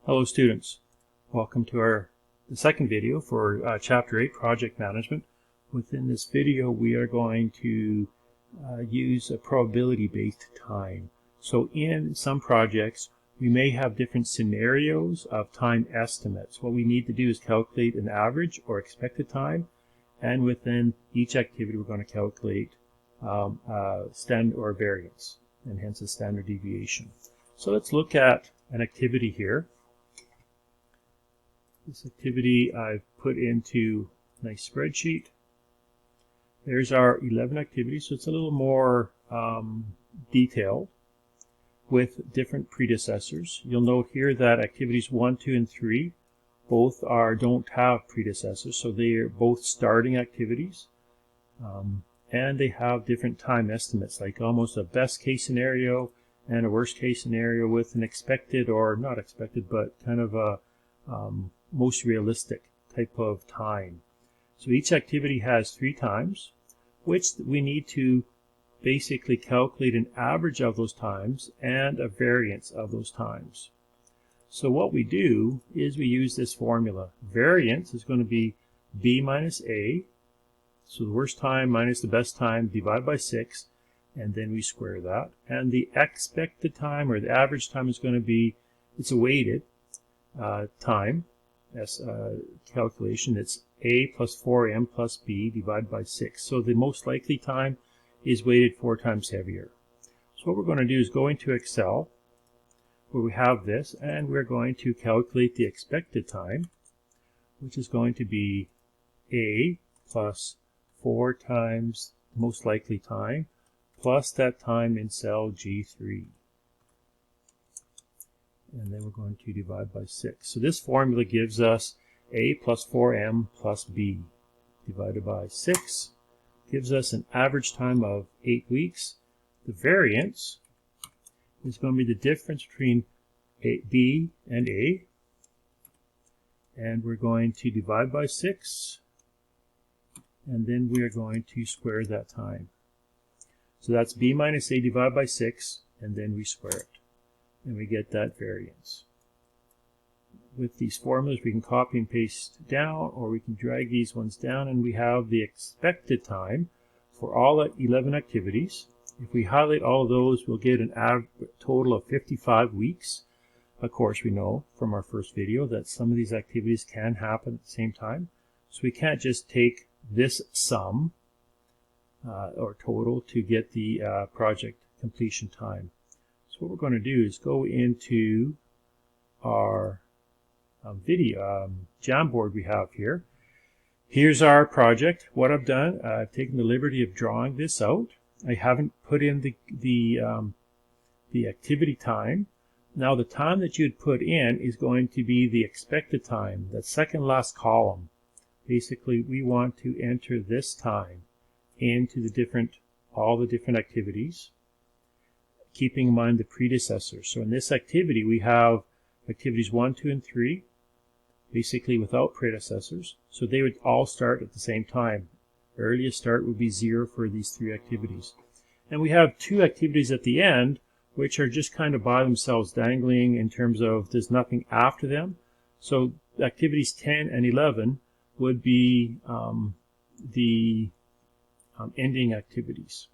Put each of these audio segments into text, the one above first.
Hello students, welcome to the second video for Chapter 8, Project Management. Within this video we are going to use a probability-based time. So in some projects we may have different scenarios of time estimates. What we need to do is calculate an average or expected time, and within each activity we're going to calculate standard or variance, and hence a standard deviation. So let's look at an activity here. This activity I've put into a nice spreadsheet. There's our 11 activities, so it's a little more detailed with different predecessors. You'll note here that activities 1, 2, and 3 both don't have predecessors, so they are both starting activities. And they have different time estimates, like almost a best case scenario and a worst case scenario with an expected, or not expected, but kind of a most realistic type of time. So each activity has 3 times, which we need to basically calculate an average of those times and a variance of those times. So what we do is we use this formula. Variance is going to be B minus A, so the worst time minus the best time divided by 6, and then we square that. And the expected time, or the average time, is going to be, it's a weighted time calculation. It's A plus 4M plus B divided by 6. So the most likely time is weighted 4 times heavier. So what we're going to do is go into Excel, where we have this, and we're going to calculate the expected time, which is going to be A plus 4 times most likely time plus that time in cell G3. And then we're going to divide by 6. So this formula gives us A plus 4M plus B divided by 6. Gives us an average time of 8 weeks. The variance is going to be the difference between B and A. And we're going to divide by 6. And then we are going to square that time. So that's B minus A divided by 6, and then we square it. And we get that variance. With these formulas we can copy and paste down, or we can drag these ones down, and we have the expected time for all 11 activities. If we highlight all of those, we'll get an total of 55 weeks. Of course, we know from our first video that some of these activities can happen at the same time. So we can't just take this sum or total to get the project completion time. So what we're going to do is go into our Jamboard we have here. Here's our project. What I've done, I've taken the liberty of drawing this out. I haven't put in the activity time. Now the time that you'd put in is going to be the expected time, the second last column. Basically, we want to enter this time into all the different activities, keeping in mind the predecessor. So in this activity we have activities 1, 2, and 3, basically without predecessors. So they would all start at the same time. Earliest start would be 0 for these 3 activities. And we have 2 activities at the end, which are just kind of by themselves, dangling in terms of there's nothing after them. So activities 10 and 11 would be the ending activities.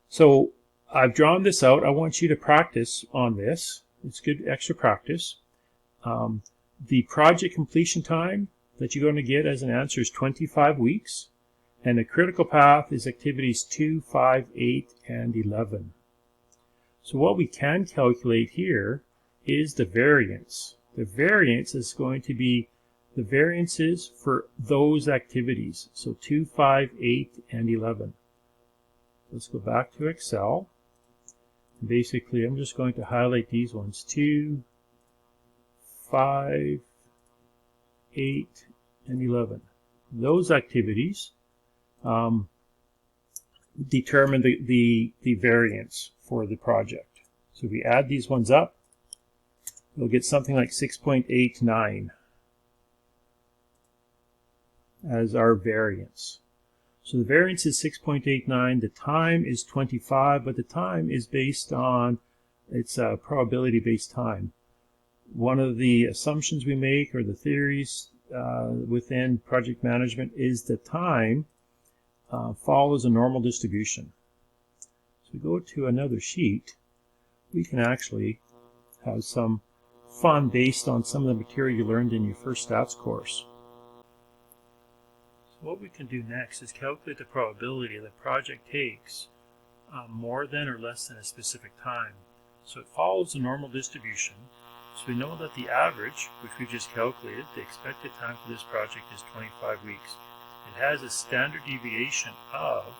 So I've drawn this out. I want you to practice on this. It's good extra practice. The project completion time that you're going to get as an answer is 25 weeks. And the critical path is activities 2, 5, 8, and 11. So what we can calculate here is the variance. The variance is going to be the variances for those activities. So 2, 5, 8, and 11. Let's go back to Excel. Basically, I'm just going to highlight these ones. 2, 5, 8, and 11. Those activities determine the variance for the project. So if we add these ones up, we'll get something like 6.89 as our variance. So the variance is 6.89. The time is 25, but the time is based on, it's a probability-based time. One of the assumptions we make, or the theories within project management, is that time follows a normal distribution. So we go to another sheet, we can actually have some fun based on some of the material you learned in your first stats course. So what we can do next is calculate the probability the project takes more than or less than a specific time. So it follows a normal distribution. So we know that the average, which we just calculated, the expected time for this project is 25 weeks. It has a standard deviation of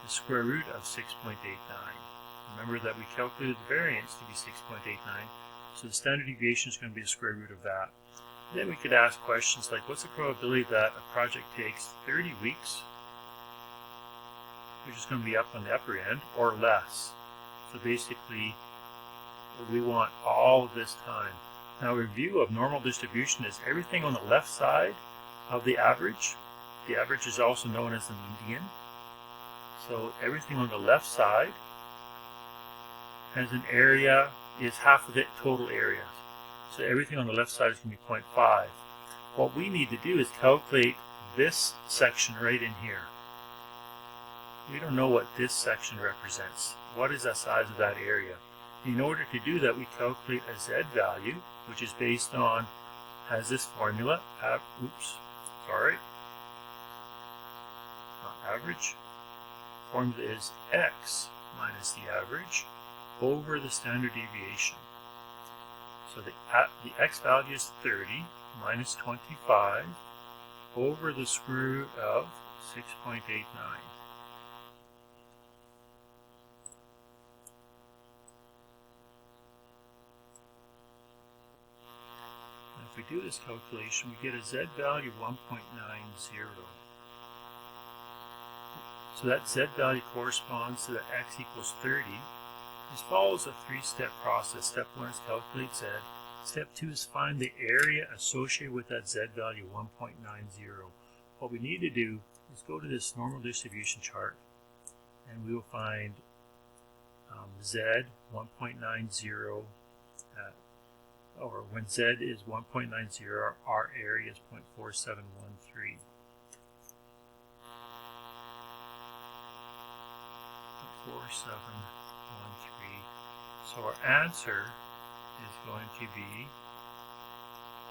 the square root of 6.89. Remember that we calculated the variance to be 6.89, so the standard deviation is going to be the square root of that. Then we could ask questions like, what's the probability that a project takes 30 weeks, which is going to be up on the upper end, or less? So basically, we want all of this time. Now, a review of normal distribution is everything on the left side of the average. The average is also known as the median. So everything on the left side has an area, is half of it total area. So everything on the left side is going to be 0.5. What we need to do is calculate this section right in here. We don't know what this section represents. What is the size of that area? In order to do that, we calculate a Z value, which is based on, has this formula, average. Formula is X minus the average over the standard deviation. So the X value is 30 minus 25 over the square root of 6.89. If we do this calculation, we get a Z value of 1.90. So that Z value corresponds to the X equals 30. This follows a three-step process. Step 1 is calculate Z. Step 2 is find the area associated with that Z value 1.90. What we need to do is go to this normal distribution chart, and we will find Z 1.90 or when Z is 1.90, our area is 0.4713. 0.4713. So our answer is going to be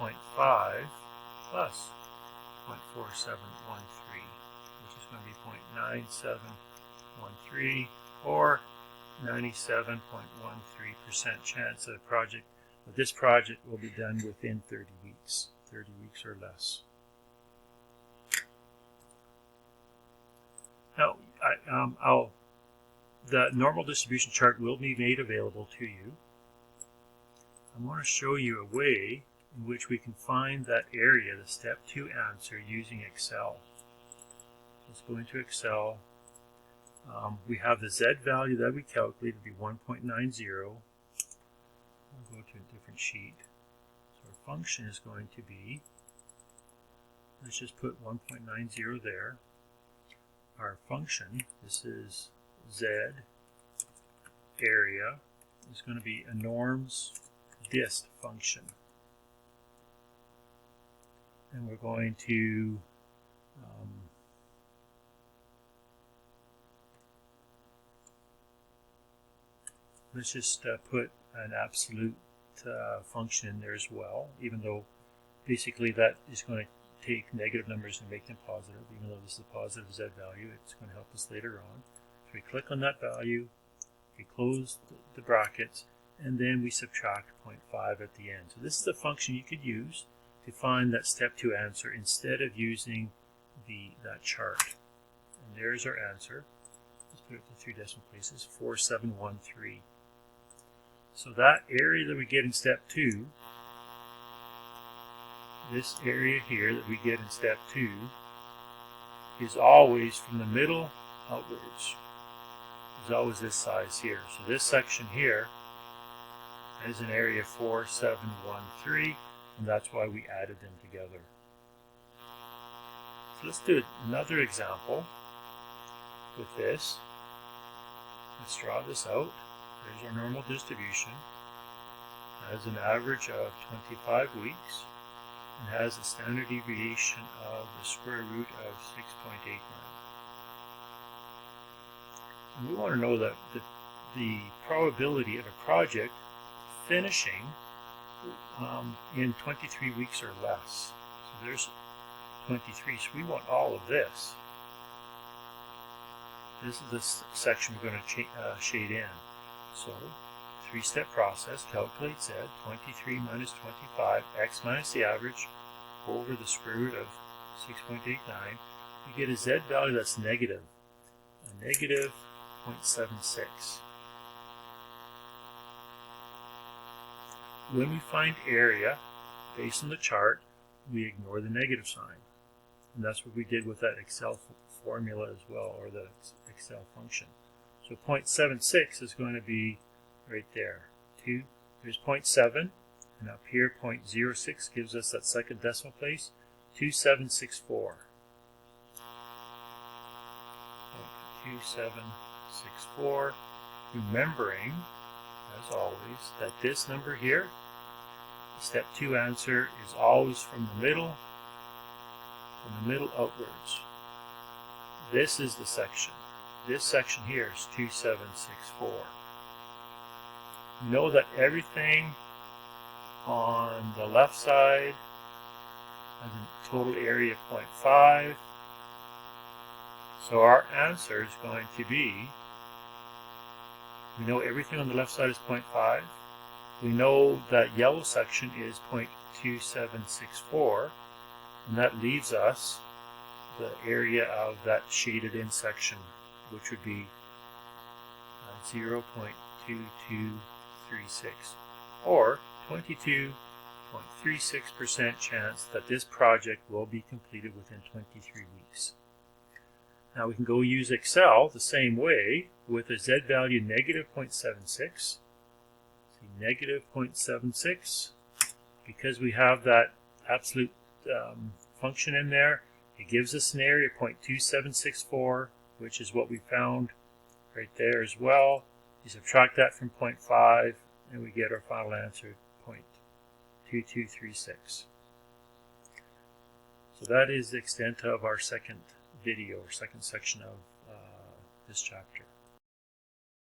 0.5 plus 0.4713, which is going to be 0.9713, or 97.13% chance that this project will be done within 30 weeks or less. Now, the normal distribution chart will be made available to you. I want to show you a way in which we can find that area, the step 2 answer, using Excel. Let's go into Excel. We have the Z value that we calculated to be 1.90. I'll go to a different sheet. So our function is going to be, let's just put 1.90 there. Our function, this is Z area, is going to be a norms dist function. And we're going to let's just put an absolute function in there as well, even though basically that is going to take negative numbers and make them positive. Even though this is a positive Z value, it's going to help us later on. So we click on that value, we close the brackets, and then we subtract 0.5 at the end. So this is the function you could use to find that step 2 answer instead of using that chart. And there's our answer. Let's put it to 3 decimal places, 4713. So that area that we get in step 2, this area here that we get in step 2, is always from the middle outwards. Is always this size here. So this section here is an area 4713, and that's why we added them together. So let's do another example with this. Let's draw this out. There's our normal distribution. has an average of 25 weeks and has a standard deviation of the square root of 6.89. And we want to know that the probability of a project finishing in 23 weeks or less. So there's 23, so we want all of this. This is the section we're going to shade in. So, three-step process, calculate Z, 23 minus 25, x minus the average, over the square root of 6.89. We get a Z value that's negative, a negative 0.76. When we find area, based on the chart, we ignore the negative sign. And that's what we did with that Excel formula as well, or the Excel function. So 0.76 is going to be right there. There's 0.7, and up here 0.06 gives us that second decimal place, 2764. 2764, remembering, as always, that this number here, the step 2 answer, is always from the middle outwards. This is the section. This section here is 2764. We know that everything on the left side has a total area of 0.5. So our answer is going to be, we know everything on the left side is 0.5. We know that yellow section is 0.2764, and that leaves us the area of that shaded in section, which would be 0.2236, or 22.36% chance that this project will be completed within 23 weeks. Now we can go use Excel the same way with a Z value negative 0.76. See, negative 0.76, because we have that absolute function in there, it gives us an area of 0.2764, which is what we found right there as well. You subtract that from 0.5, and we get our final answer, 0.2236. So that is the extent of our second video, or second section of this chapter.